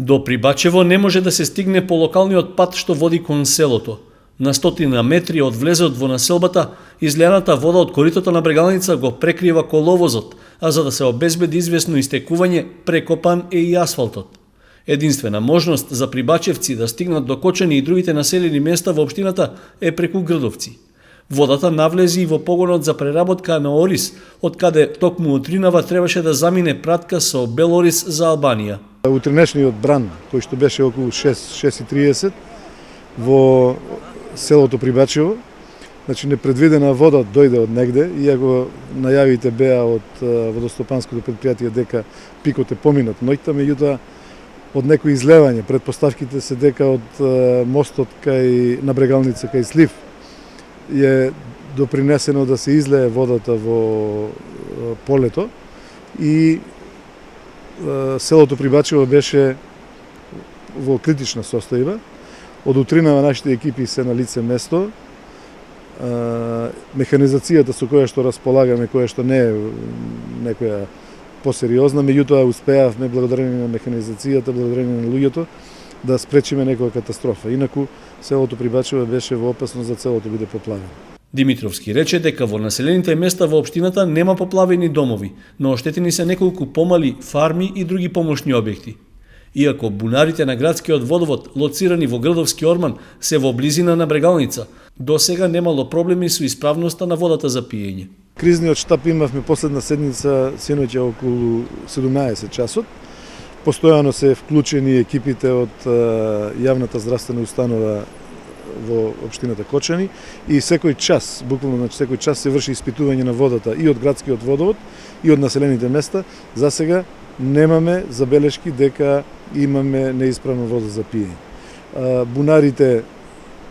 До Прибачево не може да се стигне по локалниот пат што води кон селото. На 100 метри од влезот во населбата, излеаната вода од коритото на Брегалница го прекрива коловозот, а за да се обезбеди известно истекување, прекопан е и асфалтот. Единствена можност за прибачевци да стигнат до Кочани и другите населени места во општината е преку Грдовци. Водата навлези и во погонот за преработка на ориз, од каде токму утринава требаше да замине пратка со бел ориз за Албанија. Утринешниот бран, кој што беше околу 6:30 во селото Прибачево, значи непредвидена вода дојде од негде, иако најавите беа од водостопанското предпријатие дека пикот е поминат ноќта, меѓутоа од некои излевање, предпоставките се дека од мостот кај на Брегалница кај Слив е допринесено да се излее водата во полето и селото Прибачево беше во критична состојба. Од утринава нашите екипи се на лице место. Механизацијата со која што располагаме, која што не е некоја посериозна, меѓутоа успеавме благодарение на механизацијата, благодарение на луѓето да спречиме некоја катастрофа. Инаку селото Прибачево беше во опасност за целото биде поплавено. Димитровски рече дека во населените места во општината нема поплавени домови, но оштетени се неколку помали фарми и други помошни објекти. Иако бунарите на градскиот водовод, лоцирани во Грдовски орман, се во близина на Брегалница, досега немало проблеми со исправноста на водата за пиење. Кризниот штаб имавме последна седница синоќа околу 17 часот. Постојано се вклучени екипите од јавната здравствена установа во општината Кочани и секој час, буквално секој час се врши испитување на водата и од градскиот водовод и од населените места. За сега немаме забелешки дека имаме неисправна вода за пиење. Бунарите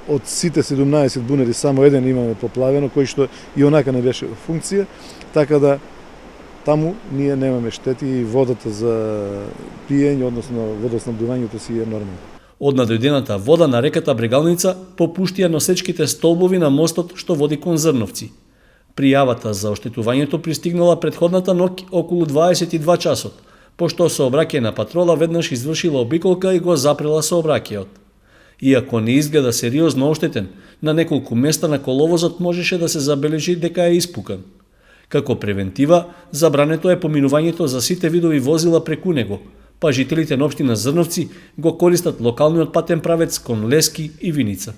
од сите 17 бунари само еден имаме поплавено, кој што и онака не беше во функција, така да таму ние немаме штети и водата за пиење, односно водоснабдувањето си е нормално. Од надојдената вода на реката Брегалница попуштија носечките столбови на мостот што води кон Зрновци. Пријавата за оштетувањето пристигнала предходната ноќ околу 22 часот, пошто сообраќајна патрола веднаш извршила обиколка и го запрела сообраќајот. Иако не изгледа сериозно оштетен, на неколку места на коловозот можеше да се забележи дека е испукан. Како превентива, забрането е поминувањето за сите видови возила преку него, па жителите на општина Зрновци го користат локалниот патен правец кон Лески и Виница.